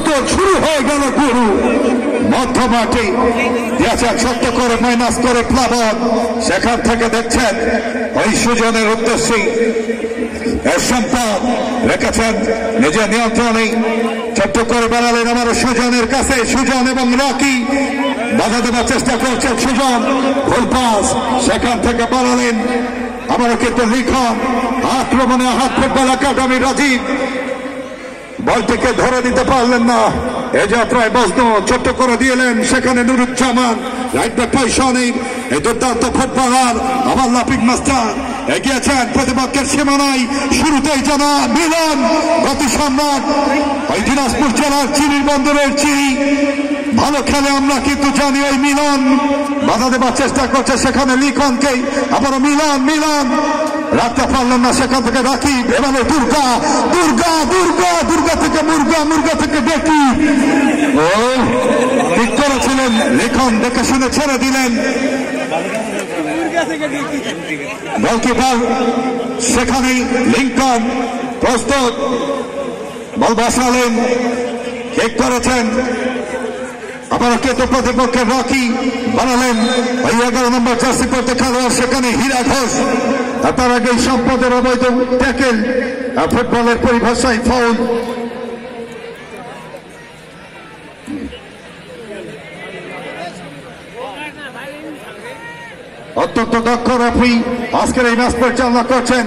প্রস্তুত, শুরু হয়ে গেল গুরু মধ্য মাঠে দিয়েছেন সত্য করে মাইনাস করে প্লাবন। সেখান থেকে দেখছেন ওই সুজনের উদ্দেশ্যে সম্পদ রেখেছেন নিজের নিয়ন্ত্রণে, ছোট্ট করে বেড়ালেন আমার সুজনের কাছে। সুজন এবং রকি বাধা দেওয়ার চেষ্টা করছেন, সুজন ভুল পাস, সেখান থেকে বাড়ালেন আবারও কিন্তু লিখন। আক্রমণে হাত ফুটবল একাডেমি রাজীব বলটিকে ধরে দিতে পারলেন না। এ যাত্রায় বজনু ছোট্ট করে দিলেন, সেখানে নুরুজ্জামান রাইট ব্যাক পজিশনে এই দুর্দান্ত ফুটবলার আবার লাফিং মাস্টার এগিয়েছেন প্রতিপক্ষের সীমানায়। শুরুতেই জানা মিলন গতি সম্রাট ওই দিনাজপুর জেলার চিনির বন্দরের চিনি ভালো খেলে আমরা কিন্তু জানি। ওই মিলন বাধা দেবার চেষ্টা করছে, সেখানে লিখনকে আবারও মিলন মিলন রাখতে পারলেন না, সেখান থেকে রাকিব। এবারে দুর্গা দুর্গা দুর্গা দুর্গা থেকে মুর্গা, মুর্গা থেকে ডেকি ও ঠিক করেছিলেন লিখন, দেখে শুনে ছেড়ে দিলেন গোলকিপার। সেখানেই লিঙ্কন প্রস্তুত, বল বসালেন, ঠিক করেছেন আবারও কিন্তু প্রতিপক্ষের রকি বানালেন ওই 11 নম্বর জার্সি পড়তে খেলোয়াড়, সেখানে হীরা ঘোষ। তার আগে সম্পদের অবৈধ ট্যাকেল, ফুটবলের পরিভাষায় ফাউল। অত্যন্ত দক্ষ রেফারি আজকের এই ম্যাচ পরিচালনা করছেন,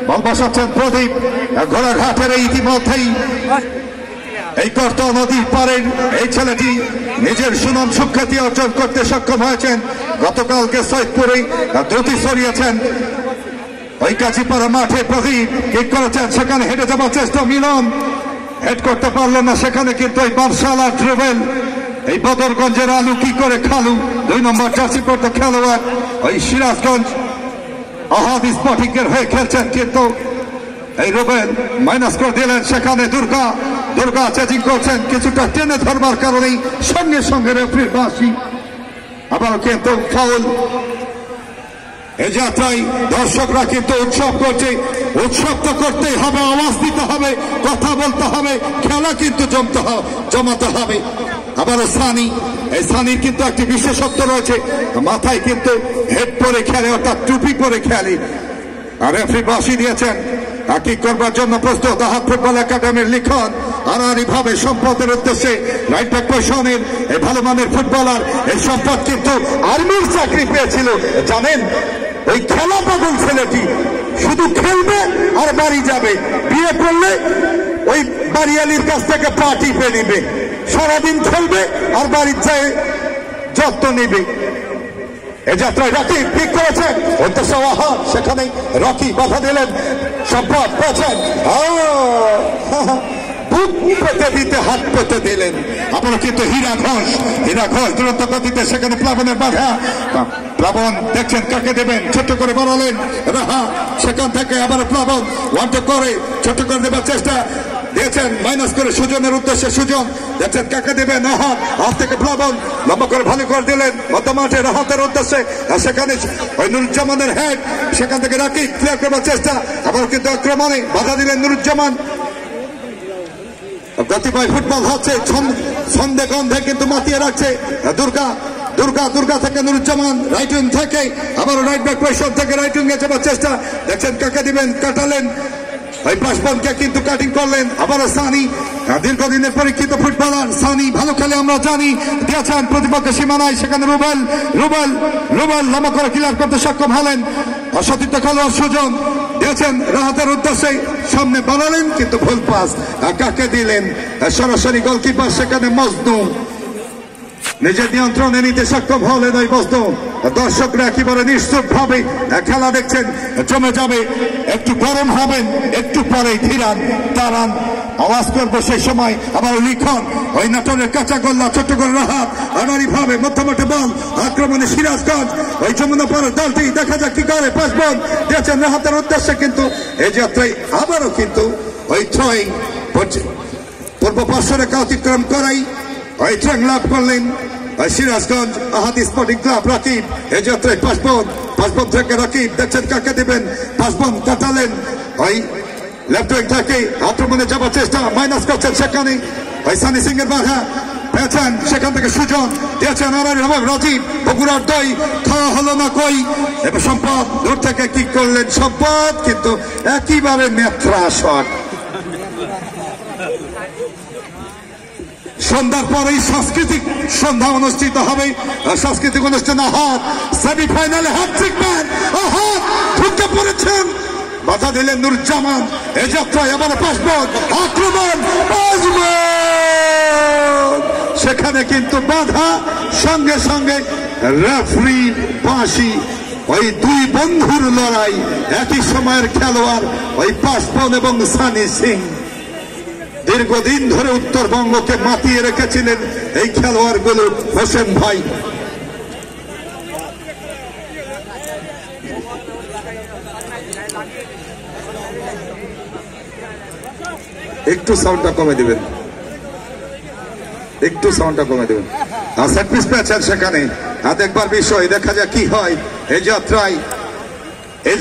বল বসাচ্ছেন প্রদীপ। ঘোড়াঘাটের এই ইতিমধ্যেই এই কর্তা নদীর পারের এই ছেলেটি নিজের সুনাম সুখ্যাতি অর্জন করতে সক্ষম হয়েছেন। গতকালকে সৈয়দপুরে দ্রুতি সরিয়েছেন ওই কাজীপাড়া মাঠে। প্রদীপ কিক করেছেন, সেখানে হেঁটে যাবার চেষ্টা, মিলন হেড করতে পারলেন না, সেখানে কিন্তু ওই বারশালা ট্রেভেল এই বদরগঞ্জের আলু কি করে খালু 2 নম্বর জার্সি পড়তে খেলোয়াড় ওই সিরাজগঞ্জ আহাদ স্পটিং এর হয়ে খেলছেন, কিন্তু এই রুবেল মাইনাস করে দিলেন। সেখানে দুর্গা দুর্গা চেজিং করছেন, কিছুটা টেনে ধরবার কারণেই সঙ্গে সঙ্গে রেফারির বাঁশি। আবার কিন্তু ফাউল। এই যাত্রায় দর্শকরা কিন্তু উৎসব করছে, উৎসব তো করতেই হবে, আওয়াজ দিতে হবে, কথা বলতে হবে, খেলা কিন্তু জমাতে হবে। আবারও সানি, এই সানির কিন্তু একটি বিশেষত্ব রয়েছে, মাথায় কিন্তু হেড পরে খেলে, অর্থাৎ টুপি পরে খেলে। আর রেফারি বাঁশি দিয়েছেন, কি করবার জন্য প্রস্তুত আহাদ ফুটবল একাডেমির লিখন। আনারি ভাবে সম্পদের উদ্দেশ্যে রাইট ব্যাক পজিশনের এই ভালো মানের ফুটবলার। এই সম্পদ কিন্তু আর্মির চাকরি পেয়েছিল জানেন, ওই খেলা পাগল ছেলেটি শুধু খেলবে আর বাড়ি যাবে, বিয়ে করলে ওই বাড়িয়ালির কাছ থেকে পা টিপে নিবে, সারাদিন খেলবে আর বাড়ির যায় যত্ন নিবে। এ যাত্রায় রাকিব ঠিক করেছেন, উদ্দেশ্য আহাদ, সেখানে রকি বাধা দিলেন, সম্পদ পেয়েছেন, বুক পেতে দিতে হাত পেতে দিলেন। আবার কিন্তু হীরা ঘোষ দ্রুত গতিতে, সেখানে প্লাবনের বাধা। প্লাবন দেখছেন কাকে দেবেন, ছোট্ট করে বাড়ালেন রাহা, সেখান থেকে আবার প্লাবন ওয়ান্ট করে ছোট্ট করে দেবার চেষ্টা দিয়েছেন, মাইনাস করে সুজনের উদ্দেশ্যে। সুজন দেখছেন কাকে দেবেন, আহাত, হাত থেকে প্লাবন লম্বা করে ভালো করে দিলেন মধ্য মাঠে রাহাতের উদ্দেশ্যে। সেখানে ওই নুরুজ্জামানের হেড, সেখান থেকে রাকিব ক্লিয়ার করবার চেষ্টা, আবার কিন্তু আক্রমণে বাধা দিলেন নুরুজ্জামান। গতিময় ফুটবল হচ্ছে, ছন্দে গন্ধে কিন্তু মাতিয়ে রাখছে দুর্গা দুর্গা দুর্গা থেকে নুরুজ্জামান রাইট উইং থেকে আবার রাইট ব্যাক পজিশন থেকে রাইট উইং এ যাবার চেষ্টা, দেখছেন কাকে দিবেন, কাটালেন ওই পাশবনকে কিন্তু কাটিং করলেন। আবারও সানি, দীর্ঘদিনের পরীক্ষিত ফুটবলার সানি ভালো খেলে আমরা জানি, দিয়েছেন প্রতিপক্ষের সীমানায়, সেখানে রুবেল রুবেল রুবেল লম্বা করে ক্লিয়ার করতে সক্ষম হলেন। অসতীর্থ খেলোয়াড় সুজন দিয়েছেন রাহাতের উদ্দেশ্যে, সামনে বাড়ালেন কিন্তু ভুল পাস, কাকে দিলেন সরাসরি গোলকিপার, সেখানে মজনু নিজের নিয়ন্ত্রণে নিতে সক্ষম হলেন ওই বস্তু। দর্শকরা একেবারে নিশ্চুপ ভাবে খেলা দেখছেন, জমে যাবে, একটু গরম হবেন, একটু পরে ধীরান তারান আওয়াজ করবো সেই সময়। আবার লিখন ওই নাটোরের কাঁচা গোল্লা ছোট্ট করে রাহাত আনারি ভাবে মধ্যমাঠে বল আক্রমণে সিরাজগঞ্জ ওই যমুনা পাড়ার দলটি, দেখা যাক কি করে। পাশবন দিয়েছেন রাহাতের উদ্দেশ্যে, কিন্তু এই যাত্রায় আবারও কিন্তু ওই থ্রোয়িং পূর্ব পার্শ্ব রেখা অতিক্রম করাই ওই ট্রেং লাভ করলেন সিরাজগঞ্জ আহাদ স্পোর্টিং ক্লাব। রাকিব এই যাত্রায় পাশবন থেকে রাকিব দেখছেন কাকে দিবেন, পাশবন কাটালেন ওই লেফট উইং থেকে আক্রমণে যাবার চেষ্টা, মাইনাস করছেন, সেখানে ওই সানি সিং এর বাধা পেয়েছেন, সেখান থেকে সুজন দিয়েছেন রাজীব, বগুড়ার দই খাওয়া হলো না কই। এবার সম্পদ দূর থেকে কি করলেন সম্পদ, কিন্তু একেবারে নেত্রা শট। সন্ধ্যার পরেই সাংস্কৃতিক সন্ধ্যা অনুষ্ঠিত হবে। সাংস্কৃতিক অনুষ্ঠান আহাত সেমিফাইনালে হ্যাট্রিক ম্যান আহাত ঢুকে পড়েছেন, বাধা দিলেন নুরুজ্জামান। এ যাত্রায় আবার পাসপোর্ট আক্রমণ, সেখানে কিন্তু বাধা, সঙ্গে সঙ্গে রেফারি বাঁশি। ওই দুই বন্ধুর লড়াই, একই সময়ের খেলোয়াড় ওই পাসপোর্ট এবং সানি সিং। দীর্ঘদিন ধরে উত্তরবঙ্গকে মাতিয়ে রেখেছিলেন এই খেলোয়াড়গুলো। হোসেন ভাই একটু সাউন্ডটা কমে দিবেন, একটু সাউন্ডটা কমে দেবেন। সেট পিস পেয়েছেন সেখানে, দেখবার বিষয়, দেখা যাক কি হয় এই যাত্রায়। এই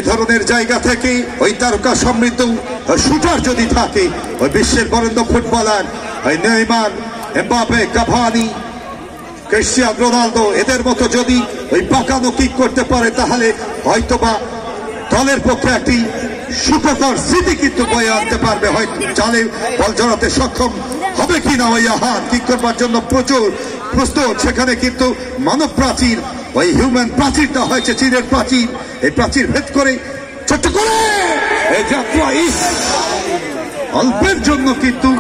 ধরনের জায়গা থেকে ওই তারকা সমৃদ্ধ শুটার যদি থাকে, ওই বিশ্বের বরেণ্য ফুটবলার ওই Neymar, Mbappe, Cavani, Cristiano Ronaldo, এদের মতো যদি ওই পাকানো কিক করতে পারে, তাহলে হয়তোবা দলের পক্ষে একটি সুখকর স্মৃতি কিন্তু বয়ে আনতে পারবে। হয়তো জালে বল জড়াতে সক্ষম হবে কিনা ওই আহাত কিক করবার জন্য প্রচুর প্রস্তুত। সেখানে কিন্তু মানব প্রাচীর, ওই হিউম্যান প্রাচীরটা হয়েছে চীনের প্রাচীর। এই প্রাচীর ভেদ করে ছোট্ট করে এই যাত্রা অল্পের জন্য কিন্তু